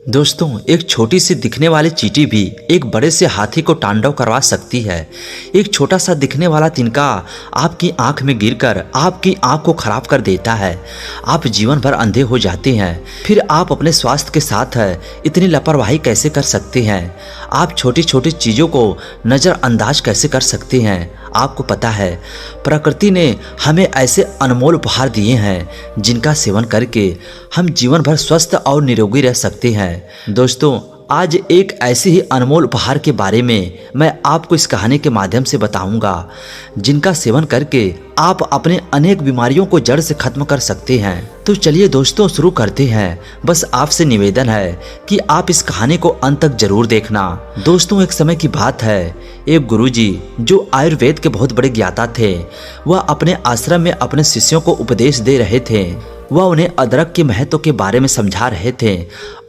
दोस्तों, एक छोटी सी दिखने वाली चींटी भी एक बड़े से हाथी को तांडव करवा सकती है। एक छोटा सा दिखने वाला तिनका आपकी आंख में गिरकर आपकी आंख को खराब कर देता है। आप जीवन भर अंधे हो जाते हैं। फिर आप अपने स्वास्थ्य के साथ इतनी लापरवाही कैसे कर सकते हैं? आप छोटी छोटी चीज़ों को नज़रअंदाज कैसे कर सकते हैं? आपको पता है, प्रकृति ने हमें ऐसे अनमोल उपहार दिए हैं जिनका सेवन करके हम जीवन भर स्वस्थ और निरोगी रह सकते हैं। दोस्तों, आज एक ऐसे ही अनमोल उपहार के बारे में मैं आपको इस कहानी के माध्यम से बताऊंगा, जिनका सेवन करके आप अपने अनेक बीमारियों को जड़ से खत्म कर सकते हैं। तो चलिए दोस्तों, शुरू करते हैं। बस आपसे निवेदन है कि आप इस कहानी को अंत तक जरूर देखना। दोस्तों, एक समय की बात है, एक गुरुजी जो आयुर्वेद के बहुत बड़े ज्ञाता थे, वह अपने आश्रम में अपने शिष्यों को उपदेश दे रहे थे। वह उन्हें अदरक के महत्व के बारे में समझा रहे थे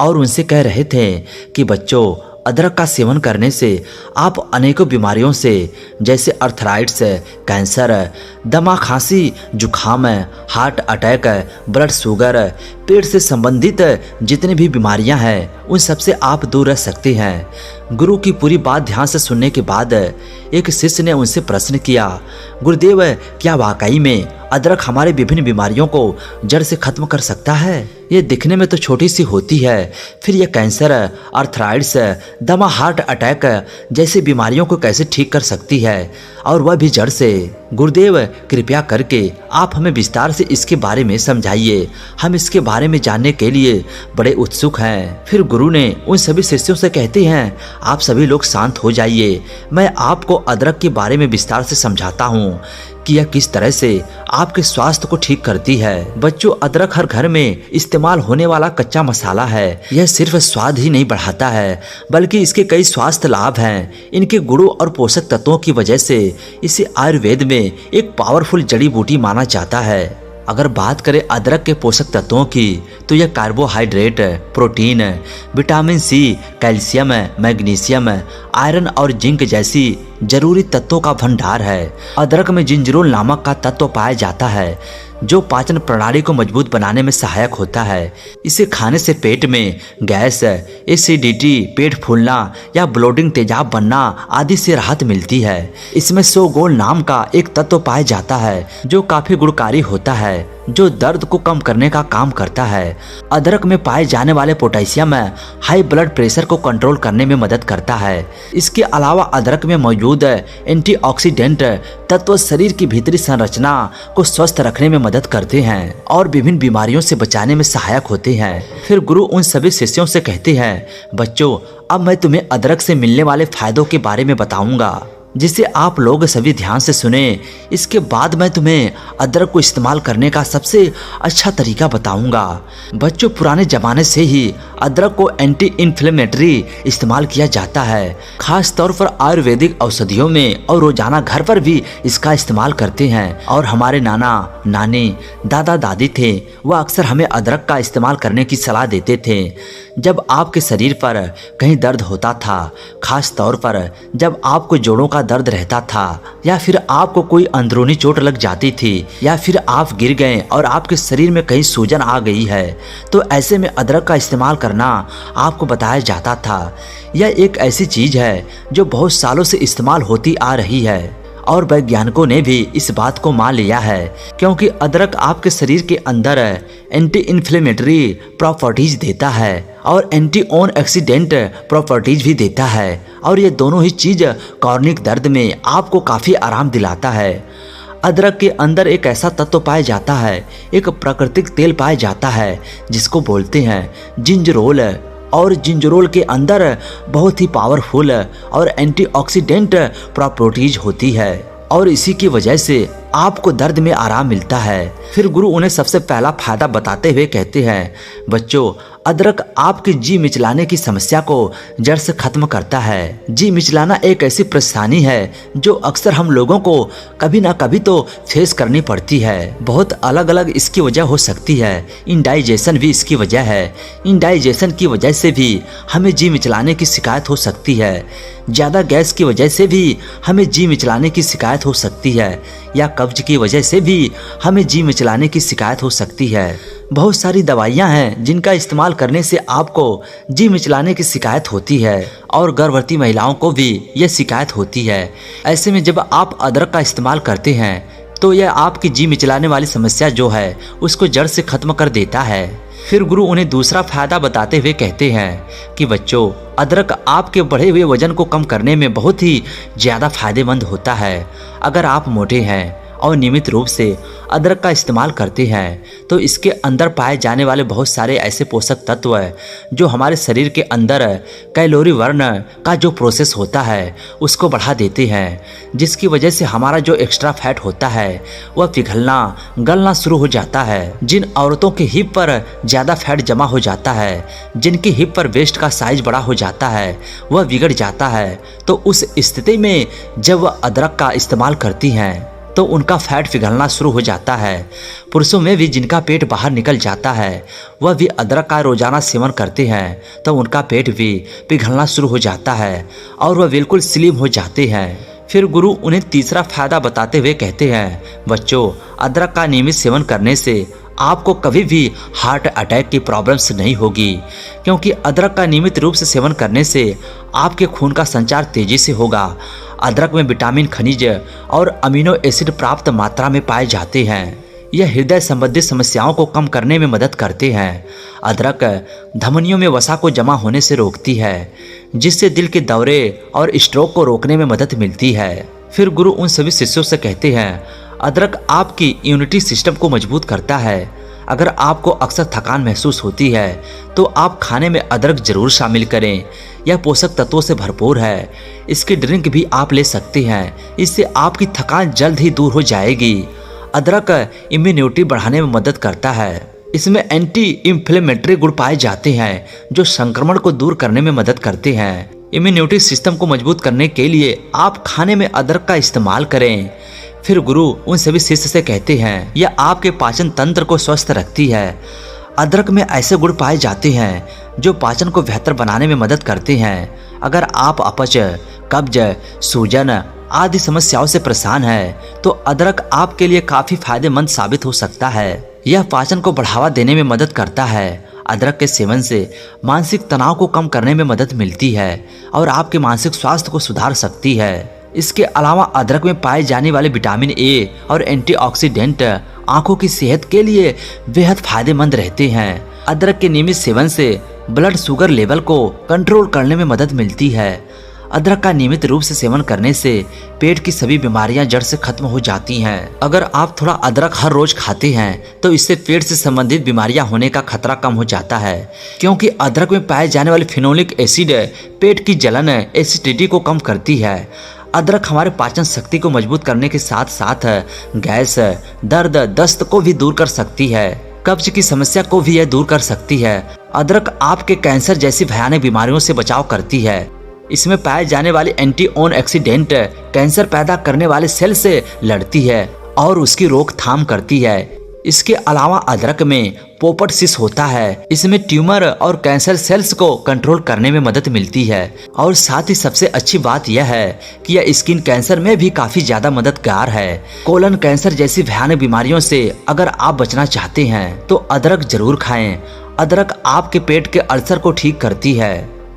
और उनसे कह रहे थे कि बच्चों, अदरक का सेवन करने से आप अनेकों बीमारियों से, जैसे अर्थराइट्स, कैंसर, दमा, खांसी, जुखाम, हार्ट अटैक, ब्लड शुगर, पेट से संबंधित जितनी भी बीमारियां हैं, उन सब से आप दूर रह सकते हैं। गुरु की पूरी बात ध्यान से सुनने के बाद एक शिष्य ने उनसे प्रश्न किया, गुरुदेव, क्या वाकई में अदरक हमारे विभिन्न बीमारियों को जड़ से खत्म कर सकता है? ये दिखने में तो छोटी सी होती है, फिर ये कैंसर, अर्थराइट्स, दमा, हार्ट अटैक जैसी बीमारियों को कैसे ठीक कर सकती है, और वह भी जड़ से? गुरुदेव, कृपया करके आप हमें विस्तार से इसके बारे में समझाइए। हम इसके बारे में जानने के लिए बड़े उत्सुक हैं। फिर गुरु ने उन सभी शिष्यों से कहते हैं, आप सभी लोग शांत हो जाइए। मैं आपको अदरक के बारे में विस्तार से समझाता हूँ कि यह किस तरह से आपके स्वास्थ्य को ठीक करती है। बच्चों, अदरक हर घर में इस्तेमाल होने वाला कच्चा मसाला है। यह सिर्फ स्वाद ही नहीं बढ़ाता है, बल्कि इसके कई स्वास्थ्य लाभ हैं। इनके गुणों और पोषक तत्वों की वजह से इसे आयुर्वेद में एक पावरफुल जड़ी बूटी माना जाता है। अगर बात करें अदरक के पोषक तत्वों की, तो यह carbohydrate, protein, vitamin C, calcium, magnesium, iron और जिंक जैसी जरूरी तत्वों का भंडार है। अदरक में जिंजरोल नामक का तत्व पाया जाता है, जो पाचन प्रणाली को मजबूत बनाने में सहायक होता है। इसे खाने से पेट में गैस, एसिडिटी, पेट फूलना या ब्लोटिंग, तेजाब बनना आदि से राहत मिलती है। इसमें सोगोल नाम का एक तत्व पाया जाता है, जो काफी गुणकारी होता है, जो दर्द को कम करने का काम करता है। अदरक में पाए जाने वाले पोटेशियम हाई ब्लड प्रेशर को कंट्रोल करने में मदद करता है। इसके अलावा अदरक में मौजूद एंटीऑक्सीडेंट तत्व शरीर की भीतरी संरचना को स्वस्थ रखने में मदद करते हैं और विभिन्न बीमारियों से बचाने में सहायक होते हैं। फिर गुरु उन सभी शिष्यों से कहते हैं, बच्चों, अब मैं तुम्हें अदरक से मिलने वाले फायदों के बारे में बताऊंगा, जिसे आप लोग सभी ध्यान से सुने। इसके बाद मैं तुम्हें अदरक को इस्तेमाल करने का सबसे अच्छा तरीका बताऊंगा। बच्चों, पुराने जमाने से ही अदरक को एंटी इन्फ्लेमेटरी इस्तेमाल किया जाता है, खास तौर पर आयुर्वेदिक औषधियों में, और रोजाना घर पर भी इसका इस्तेमाल करते हैं। और हमारे नाना नानी, दादा दादी थे, वह अक्सर हमें अदरक का इस्तेमाल करने की सलाह देते थे जब आपके शरीर पर कहीं दर्द होता था, खास तौर पर जब आपको जोड़ों का दर्द रहता था, या फिर आपको कोई अंदरूनी चोट लग जाती थी, या फिर आप गिर गए और आपके शरीर में कहीं सूजन आ गई है, तो ऐसे में अदरक का इस्तेमाल करना आपको बताया जाता था। यह एक ऐसी चीज है जो बहुत सालों से इस्तेमाल होती आ रही है, और वैज्ञानिकों ने भी इस बात को मान लिया है, क्योंकि अदरक आपके शरीर के अंदर एंटी इन्फ्लेमेटरी प्रॉपर्टीज देता है और एंटी ऑक्सीडेंट प्रॉपर्टीज भी देता है, और ये दोनों ही चीज क्रॉनिक दर्द में आपको काफी आराम दिलाता है। अदरक के अंदर एक ऐसा तत्व पाया जाता है, एक प्राकृतिक तेल पाया जाता है, जिसको बोलते हैं जिंजरोल, और जिंजरोल के अंदर बहुत ही पावरफुल और एंटीऑक्सीडेंट प्रॉपर्टीज होती है, और इसी की वजह से आपको दर्द में आराम मिलता है। फिर गुरु उन्हें सबसे पहला फायदा बताते हुए कहते हैं, बच्चों, अदरक आपकी जी मिचलाने की समस्या को जड़ से खत्म करता है। जी मिचलाना एक ऐसी परेशानी है जो अक्सर हम लोगों को कभी ना कभी तो फेस करनी पड़ती है। बहुत अलग अलग इसकी वजह हो सकती है। इंडाइजेशन भी इसकी वजह है। इंडाइजेशन की वजह से भी हमें जी मिचलाने की शिकायत हो सकती है। ज़्यादा गैस की वजह से भी हमें जी मिचलाने की शिकायत हो सकती है, या कब्ज की वजह से भी हमें जी मिचलाने की शिकायत हो सकती है। बहुत सारी दवाइयाँ हैं जिनका इस्तेमाल करने से आपको जी मिचलाने की शिकायत होती है और गर्भवती महिलाओं को भी यह शिकायत होती है। ऐसे में जब आप अदरक का इस्तेमाल करते हैं तो यह आपकी जी मिचलाने वाली समस्या जो है उसको जड़ से खत्म कर देता है। फिर गुरु उन्हें दूसरा फायदा बताते हुए कहते हैं कि बच्चों, अदरक आपके बढ़े हुए वजन को कम करने में बहुत ही ज़्यादा फायदेमंद होता है। अगर आप मोटे हैं और नियमित रूप से अदरक का इस्तेमाल करते हैं तो इसके अंदर पाए जाने वाले बहुत सारे ऐसे पोषक तत्व जो हमारे शरीर के अंदर कैलोरी बर्न का जो प्रोसेस होता है उसको बढ़ा देते हैं, जिसकी वजह से हमारा जो एक्स्ट्रा फैट होता है वह पिघलना गलना शुरू हो जाता है। जिन औरतों के हिप पर ज़्यादा फैट जमा हो जाता है, जिनकी हिप पर वेस्ट का साइज बड़ा हो जाता है, वह बिगड़ जाता है। तो उस स्थिति में जब वह अदरक का इस्तेमाल करती हैं तो उनका फैट पिघलना शुरू हो जाता है। पुरुषों में भी जिनका पेट बाहर निकल जाता है वह भी अदरक का रोजाना सेवन करते हैं तो उनका पेट भी पिघलना शुरू हो जाता है और वह बिल्कुल स्लिम हो जाते हैं। फिर गुरु उन्हें तीसरा फायदा बताते हुए कहते हैं, बच्चों, अदरक का नियमित सेवन करने से आपको कभी भी हार्ट अटैक की प्रॉब्लम्स नहीं होगी, क्योंकि अदरक का नियमित रूप से सेवन करने से आपके खून का संचार तेजी से होगा। अदरक में विटामिन, खनिज और अमीनो एसिड प्राप्त मात्रा में पाए जाते हैं। यह हृदय संबंधी समस्याओं को कम करने में मदद करते हैं। अदरक धमनियों में वसा को जमा होने से रोकती है, जिससे दिल के दौरे और स्ट्रोक को रोकने में मदद मिलती है। फिर गुरु उन सभी शिष्यों से कहते हैं, अदरक आपकी इम्यूनिटी सिस्टम को मजबूत करता है। अगर आपको अक्सर थकान महसूस होती है तो आप खाने में अदरक जरूर शामिल करें। यह पोषक तत्वों से भरपूर है। इसकी ड्रिंक भी आप ले सकते हैं, इससे आपकी थकान जल्द ही दूर हो जाएगी। अदरक इम्यूनिटी बढ़ाने में मदद करता है। इसमें एंटी इंफ्लेमेटरी गुण पाए जाते हैं जो संक्रमण को दूर करने में मदद करते हैं। इम्यूनिटी सिस्टम को मजबूत करने के लिए आप खाने में अदरक का इस्तेमाल करें। फिर गुरु उन सभी शिष्य से कहते हैं, यह आपके पाचन तंत्र को स्वस्थ रखती है। अदरक में ऐसे गुण पाए जाते हैं जो पाचन को बेहतर बनाने में मदद करते हैं। अगर आप अपच, कब्ज, सूजन आदि समस्याओं से परेशान हैं तो अदरक आपके लिए काफी फायदेमंद साबित हो सकता है। यह पाचन को बढ़ावा देने में मदद करता है। अदरक के सेवन से मानसिक तनाव को कम करने में मदद मिलती है और आपके मानसिक स्वास्थ्य को सुधार सकती है। इसके अलावा अदरक में पाए जाने वाले विटामिन ए और एंटीऑक्सीडेंट आंखों की सेहत के लिए बेहद फायदेमंद रहते हैं। अदरक के नियमित सेवन से ब्लड शुगर लेवल को कंट्रोल करने में मदद मिलती है। अदरक का नियमित रूप से सेवन करने से पेट की सभी बीमारियां जड़ से खत्म हो जाती हैं। अगर आप थोड़ा अदरक हर रोज खाते हैं तो इससे पेट से संबंधित बीमारियां होने का खतरा कम हो जाता है, क्योंकि अदरक में पाए जाने वाले फिनोलिक एसिड पेट की जलन, एसिडिटी को कम करती है। अदरक हमारे पाचन शक्ति को मजबूत करने के साथ साथ गैस, दर्द, दस्त को भी दूर कर सकती है। कब्ज की समस्या को भी यह दूर कर सकती है। अदरक आपके कैंसर जैसी भयानक बीमारियों से बचाव करती है। इसमें पाए जाने वाली एंटीऑक्सीडेंट कैंसर पैदा करने वाले सेल से लड़ती है और उसकी रोकथाम करती है। इसके अलावा अदरक में पोपटसिस होता है। इसमें ट्यूमर और कैंसर सेल्स को कंट्रोल करने में मदद मिलती है और साथ ही सबसे अच्छी बात यह है कि यह स्किन कैंसर में भी काफी ज्यादा मददगार है। कोलन कैंसर जैसी भयानक बीमारियों से अगर आप बचना चाहते हैं तो अदरक जरूर खाएं। अदरक आपके पेट के अल्सर को ठीक करती है।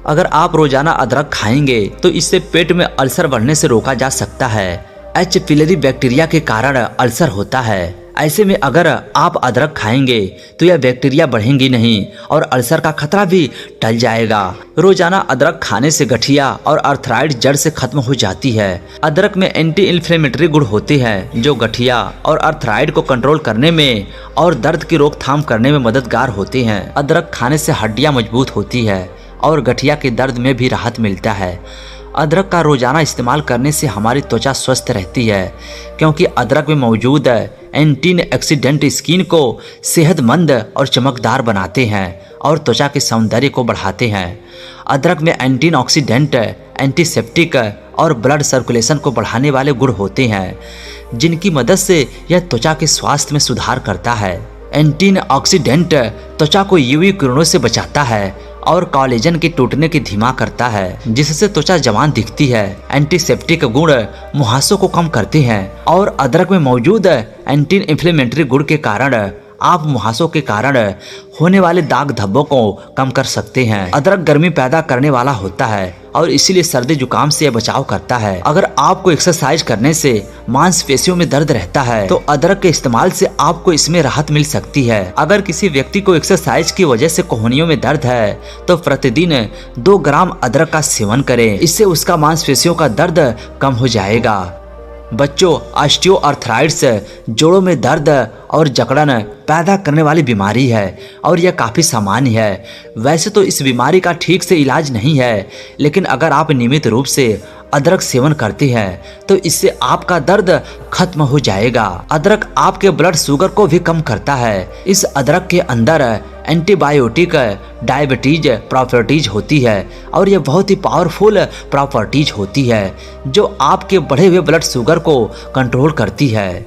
अगर आप रोजाना अदरक खाएंगे तो इससे पेट में अल्सर बढ़ने से रोका जा सकता है। एच पिलरी बैक्टीरिया के कारण अल्सर होता है। ऐसे में अगर आप अदरक खाएंगे तो यह बैक्टीरिया बढ़ेंगी नहीं और अल्सर का खतरा भी टल जाएगा। रोजाना अदरक खाने से गठिया और अर्थराइड जड़ से खत्म हो जाती है। अदरक में एंटी इन्फ्लेमेटरी गुण होते हैं जो गठिया और अर्थराइड को कंट्रोल करने में और दर्द की रोकथाम करने में मददगार होते हैं। अदरक खाने से हड्डियां मजबूत होती है और गठिया के दर्द में भी राहत मिलता है। अदरक का रोजाना इस्तेमाल करने से हमारी त्वचा स्वस्थ रहती है, क्योंकि अदरक में मौजूद एंटीऑक्सीडेंट स्किन को सेहतमंद और चमकदार बनाते हैं और त्वचा के सौंदर्य को बढ़ाते हैं। अदरक में एंटीऑक्सीडेंट, एंटीसेप्टिक और ब्लड सर्कुलेशन को बढ़ाने वाले गुण होते हैं, जिनकी मदद से यह त्वचा के स्वास्थ्य में सुधार करता है। एंटीऑक्सीडेंट त्वचा को यूवी किरणों से बचाता है और कोलेजन के टूटने की धीमा करता है, जिससे त्वचा जवान दिखती है। एंटीसेप्टिक गुण मुहासों को कम करते हैं और अदरक में मौजूद एंटी इन्फ्लेमेटरी गुण के कारण आप मुहासों के कारण होने वाले दाग धब्बों को कम कर सकते हैं। अदरक गर्मी पैदा करने वाला होता है और इसीलिए सर्दी जुकाम से बचाव करता है। अगर आपको एक्सरसाइज करने से मांसपेशियों में दर्द रहता है तो अदरक के इस्तेमाल से आपको इसमें राहत मिल सकती है। अगर किसी व्यक्ति को एक्सरसाइज की वजह से कोहनियों में दर्द है तो प्रतिदिन 2 ग्राम अदरक का सेवन करें, इससे उसका मांसपेशियों का दर्द कम हो जाएगा। बच्चों, ऑस्टियोआर्थराइटिस जोड़ों में दर्द और जकड़न पैदा करने वाली बीमारी है और यह काफ़ी सामान्य है। वैसे तो इस बीमारी का ठीक से इलाज नहीं है, लेकिन अगर आप नियमित रूप से अदरक सेवन करते हैं तो इससे आपका दर्द खत्म हो जाएगा। अदरक आपके ब्लड शुगर को भी कम करता है। इस अदरक के अंदर एंटीबायोटिक डायबिटीज प्रॉपर्टीज होती है और यह बहुत ही पावरफुल प्रॉपर्टीज होती है जो आपके बढ़े हुए ब्लड शुगर को कंट्रोल करती है।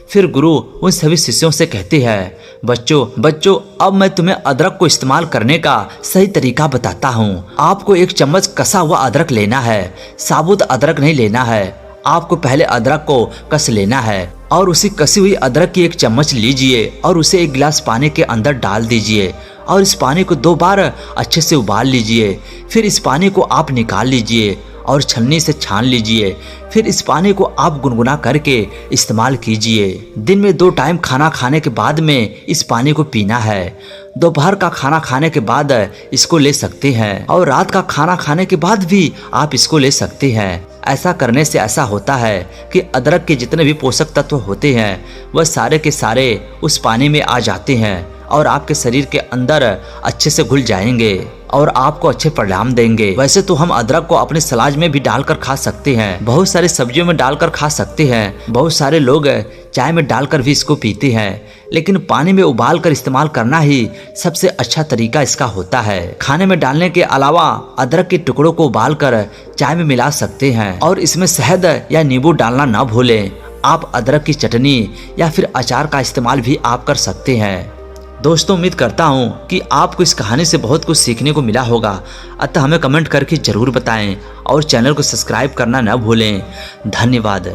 फिर गुरु उन सभी शिष्यों से कहते हैं, बच्चों अब मैं तुम्हें अदरक को इस्तेमाल करने का सही तरीका बताता हूँ। आपको 1 चम्मच कसा हुआ अदरक लेना है, साबुत अदरक नहीं लेना है। आपको पहले अदरक को कस लेना है और उसी कसी हुई अदरक की 1 चम्मच लीजिए और उसे 1 गिलास पानी के अंदर डाल दीजिए और इस पानी को 2 बार अच्छे से उबाल लीजिए। फिर इस पानी को आप निकाल लीजिए और छन्नी से छान लीजिए। फिर इस पानी को आप गुनगुना करके इस्तेमाल कीजिए। दिन में 2 टाइम खाना खाने के बाद में इस पानी को पीना है। दोपहर का खाना खाने के बाद इसको ले सकते हैं और रात का खाना खाने के बाद भी आप इसको ले सकते हैं। ऐसा करने से ऐसा होता है कि अदरक के जितने भी पोषक तत्व होते हैं वह सारे के सारे उस पानी में आ जाते हैं और आपके शरीर के अंदर अच्छे से घुल जाएंगे और आपको अच्छे परिणाम देंगे। वैसे तो हम अदरक को अपने सलाद में भी डालकर खा सकते हैं, बहुत सारी सब्जियों में डालकर खा सकते हैं, बहुत सारे लोग चाय में डालकर भी इसको पीते हैं, लेकिन पानी में उबाल कर इस्तेमाल करना ही सबसे अच्छा तरीका इसका होता है। खाने में डालने के अलावा अदरक के टुकड़ों को उबाल कर चाय में मिला सकते हैं और इसमें शहद या नींबू डालना न भूलें। आप अदरक की चटनी या फिर अचार का इस्तेमाल भी आप कर सकते हैं। दोस्तों, उम्मीद करता हूँ कि आपको इस कहानी से बहुत कुछ सीखने को मिला होगा। अतः हमें कमेंट करके ज़रूर बताएं और चैनल को सब्सक्राइब करना न भूलें। धन्यवाद।